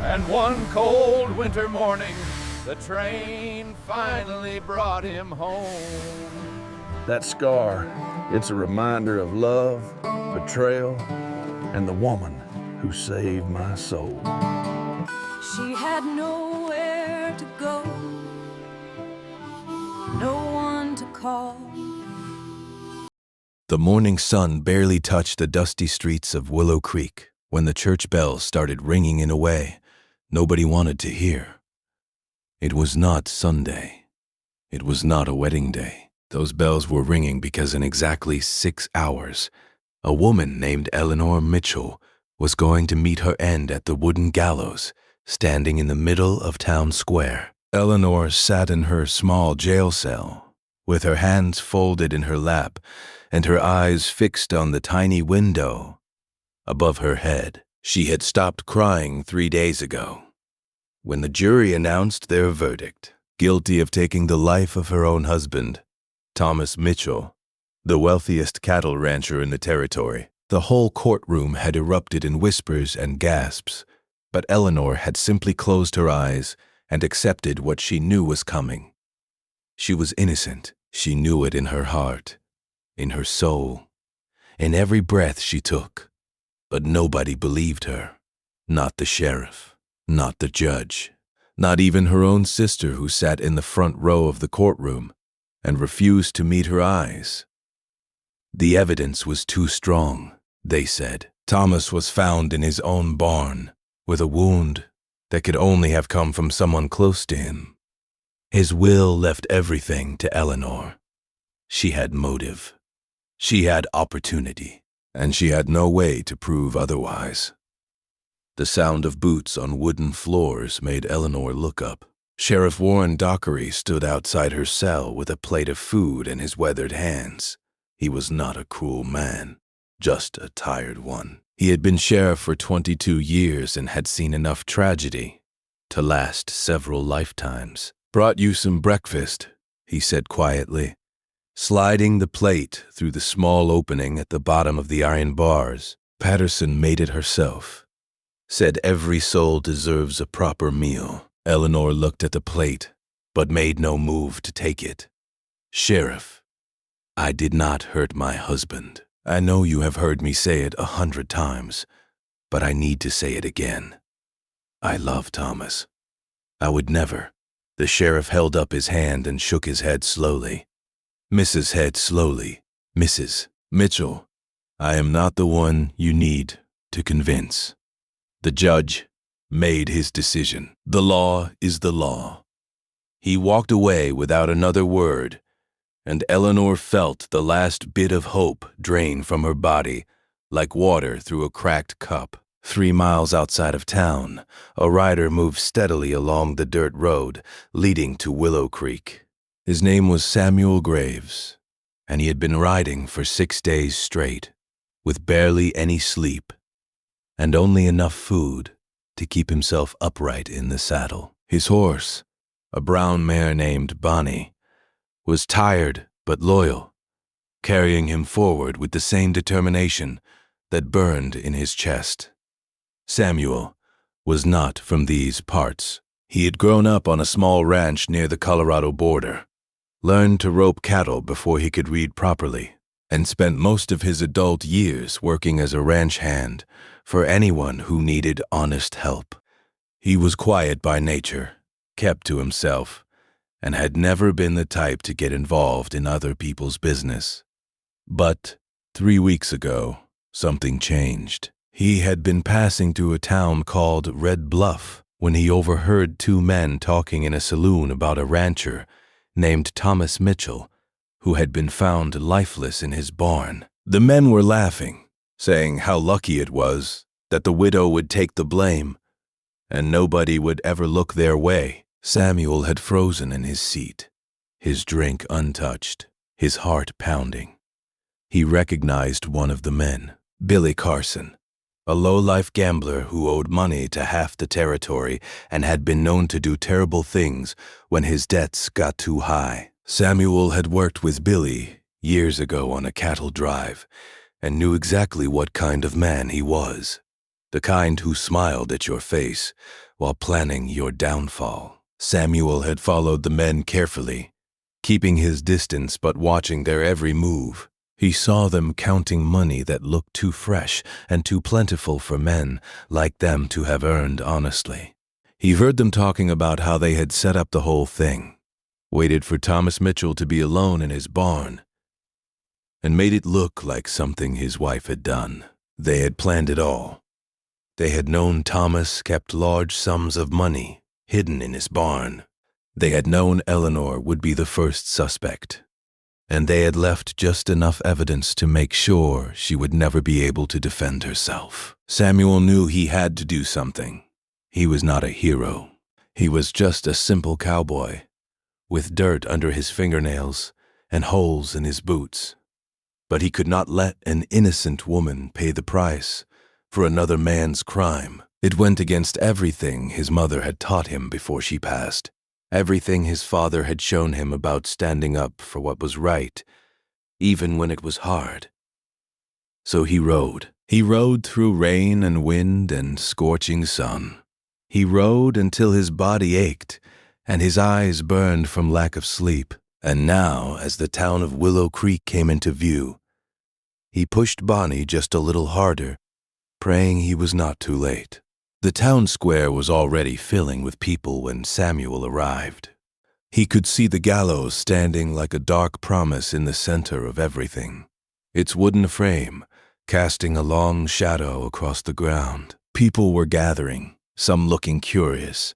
And one cold winter morning, the train finally brought him home. That scar, it's a reminder of love, betrayal, and the woman who saved my soul. She had nowhere to go, no one to call. The morning sun barely touched the dusty streets of Willow Creek when the church bells started ringing in a way nobody wanted to hear. It was not Sunday. It was not a wedding day. Those bells were ringing because in exactly 6 hours, a woman named Eleanor Mitchell was going to meet her end at the wooden gallows standing in the middle of town square. Eleanor sat in her small jail cell, with her hands folded in her lap and her eyes fixed on the tiny window above her head. She had stopped crying 3 days ago, when the jury announced their verdict, guilty of taking the life of her own husband, Thomas Mitchell, the wealthiest cattle rancher in the territory. The whole courtroom had erupted in whispers and gasps, but Eleanor had simply closed her eyes and accepted what she knew was coming. She was innocent. She knew it in her heart, in her soul, in every breath she took. But nobody believed her. Not the sheriff, not the judge, not even her own sister who sat in the front row of the courtroom and refused to meet her eyes. The evidence was too strong, they said. Thomas was found in his own barn with a wound that could only have come from someone close to him. His will left everything to Eleanor. She had motive. She had opportunity, and she had no way to prove otherwise. The sound of boots on wooden floors made Eleanor look up. Sheriff Warren Dockery stood outside her cell with a plate of food in his weathered hands. He was not a cruel man, just a tired one. He had been sheriff for 22 years and had seen enough tragedy to last several lifetimes. "Brought you some breakfast," he said quietly, sliding the plate through the small opening at the bottom of the iron bars. Patterson made it herself. Said every soul deserves a proper meal. Eleanor looked at the plate, but made no move to take it. "Sheriff, I did not hurt my husband. I know you have heard me say it 100 times, but I need to say it again. I love Thomas. I would never." The sheriff held up his hand and shook his head slowly. Mrs. Head slowly. "Mrs. Mitchell, I am not the one you need to convince." The judge made his decision. The law is the law. He walked away without another word, and Eleanor felt the last bit of hope drain from her body like water through a cracked cup. 3 miles outside of town, a rider moved steadily along the dirt road leading to Willow Creek. His name was Samuel Graves, and he had been riding for 6 days straight, with barely any sleep, and only enough food to keep himself upright in the saddle. His horse, a brown mare named Bonnie, was tired but loyal, carrying him forward with the same determination that burned in his chest. Samuel was not from these parts. He had grown up on a small ranch near the Colorado border, learned to rope cattle before he could read properly, and spent most of his adult years working as a ranch hand for anyone who needed honest help. He was quiet by nature, kept to himself, and had never been the type to get involved in other people's business. But 3 weeks ago, something changed. He had been passing through a town called Red Bluff when he overheard 2 men talking in a saloon about a rancher named Thomas Mitchell, who had been found lifeless in his barn. The men were laughing, saying how lucky it was that the widow would take the blame, and nobody would ever look their way. Samuel had frozen in his seat, his drink untouched, his heart pounding. He recognized one of the men, Billy Carson, a low-life gambler who owed money to half the territory and had been known to do terrible things when his debts got too high. Samuel had worked with Billy years ago on a cattle drive and knew exactly what kind of man he was. The kind who smiled at your face while planning your downfall. Samuel had followed the men carefully, keeping his distance but watching their every move. He saw them counting money that looked too fresh and too plentiful for men like them to have earned honestly. He heard them talking about how they had set up the whole thing, waited for Thomas Mitchell to be alone in his barn, and made it look like something his wife had done. They had planned it all. They had known Thomas kept large sums of money hidden in his barn. They had known Eleanor would be the first suspect, and they had left just enough evidence to make sure she would never be able to defend herself. Samuel knew he had to do something. He was not a hero. He was just a simple cowboy, with dirt under his fingernails and holes in his boots. But he could not let an innocent woman pay the price for another man's crime. It went against everything his mother had taught him before she passed, everything his father had shown him about standing up for what was right, even when it was hard. So he rode. He rode through rain and wind and scorching sun. He rode until his body ached and his eyes burned from lack of sleep. And now, as the town of Willow Creek came into view, he pushed Bonnie just a little harder, praying he was not too late. The town square was already filling with people when Samuel arrived. He could see the gallows standing like a dark promise in the center of everything, its wooden frame casting a long shadow across the ground. People were gathering, some looking curious,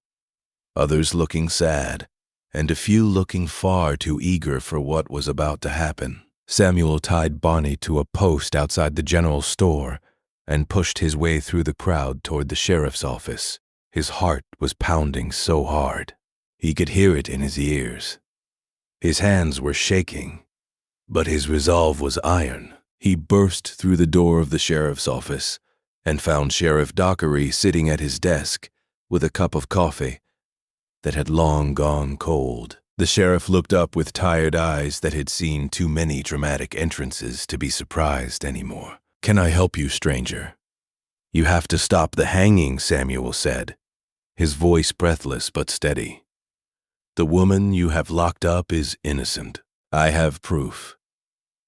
others looking sad, and a few looking far too eager for what was about to happen. Samuel tied Bonnie to a post outside the general store and pushed his way through the crowd toward the sheriff's office. His heart was pounding so hard. He could hear it in his ears. His hands were shaking, but his resolve was iron. He burst through the door of the sheriff's office and found Sheriff Dockery sitting at his desk with a cup of coffee that had long gone cold. The sheriff looked up with tired eyes that had seen too many dramatic entrances to be surprised anymore. "Can I help you, stranger?" "You have to stop the hanging," Samuel said, his voice breathless but steady. "The woman you have locked up is innocent. I have proof."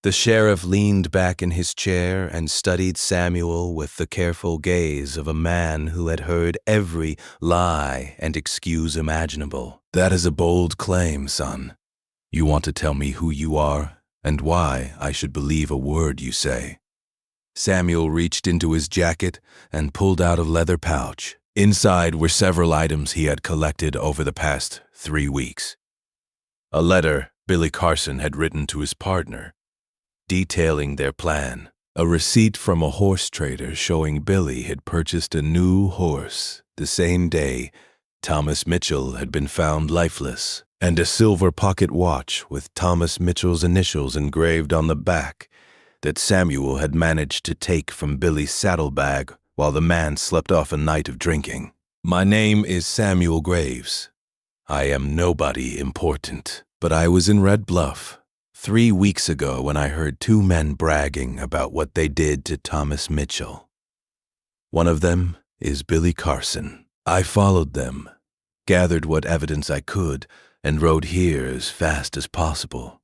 The sheriff leaned back in his chair and studied Samuel with the careful gaze of a man who had heard every lie and excuse imaginable. "That is a bold claim, son. You want to tell me who you are and why I should believe a word you say." Samuel reached into his jacket and pulled out a leather pouch. Inside were several items he had collected over the past 3 weeks. A letter Billy Carson had written to his partner, detailing their plan. A receipt from a horse trader showing Billy had purchased a new horse the same day Thomas Mitchell had been found lifeless, and a silver pocket watch with Thomas Mitchell's initials engraved on the back that Samuel had managed to take from Billy's saddlebag while the man slept off a night of drinking. "My name is Samuel Graves. I am nobody important, but I was in Red Bluff 3 weeks ago when I heard 2 men bragging about what they did to Thomas Mitchell. One of them is Billy Carson. I followed them, gathered what evidence I could, and rode here as fast as possible.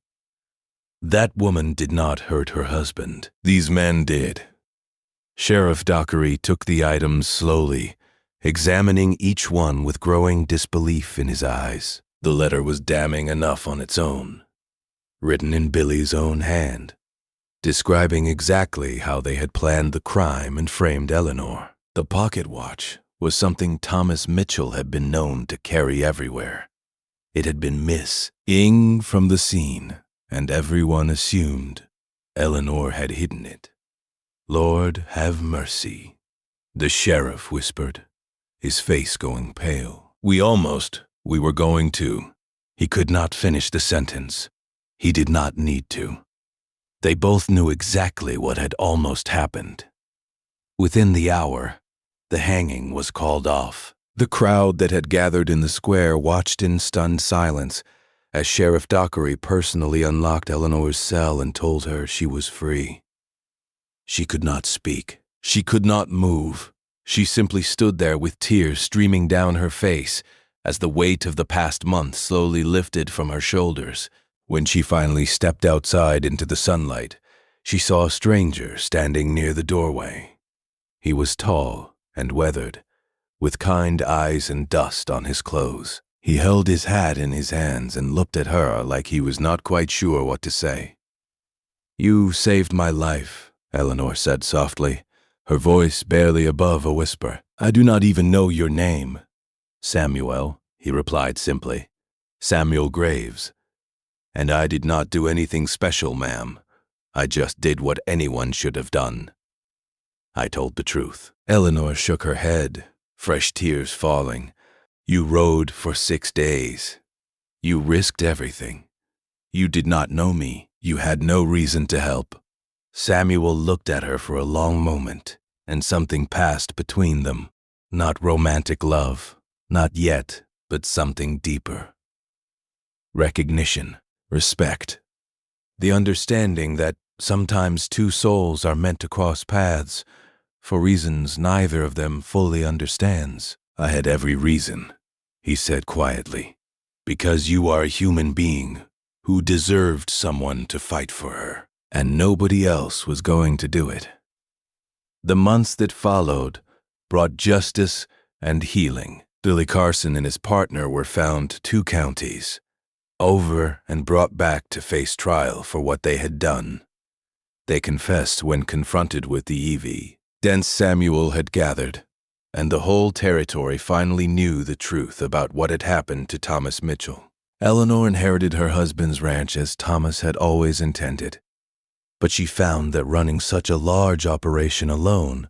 That woman did not hurt her husband. These men did." Sheriff Dockery took the items slowly, examining each one with growing disbelief in his eyes. The letter was damning enough on its own, written in Billy's own hand, describing exactly how they had planned the crime and framed Eleanor. The pocket watch was something Thomas Mitchell had been known to carry everywhere. It had been missing from the scene, and everyone assumed Eleanor had hidden it. "Lord, have mercy," the sheriff whispered, his face going pale. We were going to." He could not finish the sentence. He did not need to. They both knew exactly what had almost happened. Within the hour, the hanging was called off. The crowd that had gathered in the square watched in stunned silence as Sheriff Dockery personally unlocked Eleanor's cell and told her she was free. She could not speak. She could not move. She simply stood there with tears streaming down her face as the weight of the past month slowly lifted from her shoulders. When she finally stepped outside into the sunlight, she saw a stranger standing near the doorway. He was tall and weathered, with kind eyes and dust on his clothes. He held his hat in his hands and looked at her like he was not quite sure what to say. "You saved my life," Eleanor said softly, her voice barely above a whisper. "I do not even know your name." "Samuel," he replied simply. "Samuel Graves. And I did not do anything special, ma'am. I just did what anyone should have done." I told the truth. Eleanor shook her head, fresh tears falling. "You rode for 6 days. You risked everything. You did not know me. You had no reason to help." Samuel looked at her for a long moment, and something passed between them. Not romantic love, not yet, but something deeper. Recognition, respect. The understanding that sometimes two souls are meant to cross paths for reasons neither of them fully understands. "I had every reason," he said quietly, "because you are a human being who deserved someone to fight for her, and nobody else was going to do it." The months that followed brought justice and healing. Billy Carson and his partner were found 2 counties over and brought back to face trial for what they had done. They confessed when confronted with the EV. Dense Samuel had gathered, and the whole territory finally knew the truth about what had happened to Thomas Mitchell. Eleanor inherited her husband's ranch as Thomas had always intended, but she found that running such a large operation alone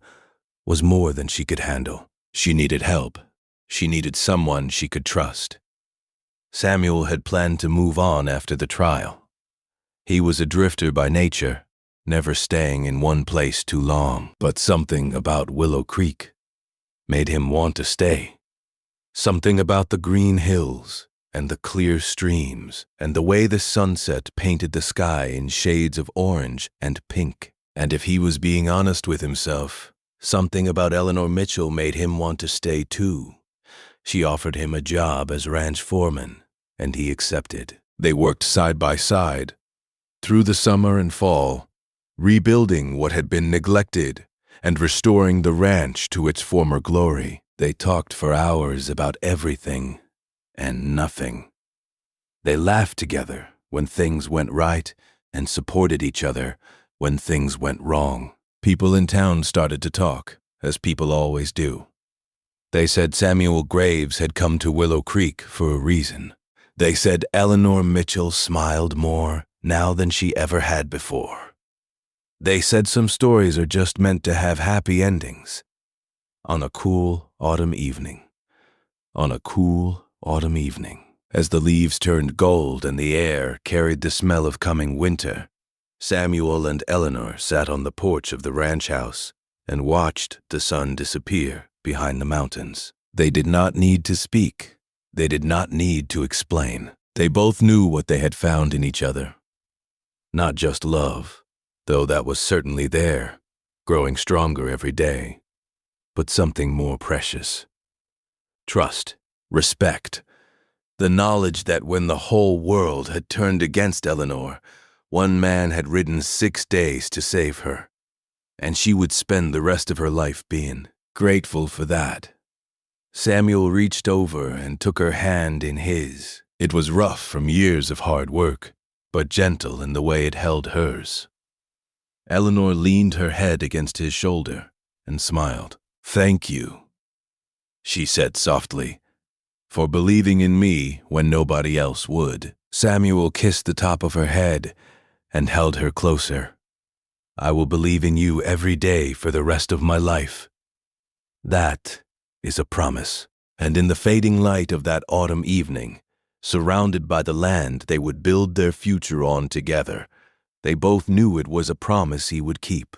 was more than she could handle. She needed help. She needed someone she could trust. Samuel had planned to move on after the trial. He was a drifter by nature, never staying in one place too long, but something about Willow Creek made him want to stay. Something about the green hills and the clear streams and the way the sunset painted the sky in shades of orange and pink. And if he was being honest with himself, something about Eleanor Mitchell made him want to stay too. She offered him a job as ranch foreman, and he accepted. They worked side by side through the summer and fall, rebuilding what had been neglected and restoring the ranch to its former glory. They talked for hours about everything and nothing. They laughed together when things went right and supported each other when things went wrong. People in town started to talk, as people always do. They said Samuel Graves had come to Willow Creek for a reason. They said Eleanor Mitchell smiled more now than she ever had before. They said some stories are just meant to have happy endings. On a cool autumn evening. As the leaves turned gold and the air carried the smell of coming winter, Samuel and Eleanor sat on the porch of the ranch house and watched the sun disappear behind the mountains. They did not need to speak. They did not need to explain. They both knew what they had found in each other. Not just love, though that was certainly there, growing stronger every day, but something more precious. Trust, respect, the knowledge that when the whole world had turned against Eleanor, one man had ridden 6 days to save her, and she would spend the rest of her life being grateful for that. Samuel reached over and took her hand in his. It was rough from years of hard work, but gentle in the way it held hers. Eleanor leaned her head against his shoulder and smiled. "Thank you," she said softly, "for believing in me when nobody else would." Samuel kissed the top of her head and held her closer. "I will believe in you every day for the rest of my life. That is a promise." And in the fading light of that autumn evening, surrounded by the land they would build their future on together, they both knew it was a promise he would keep.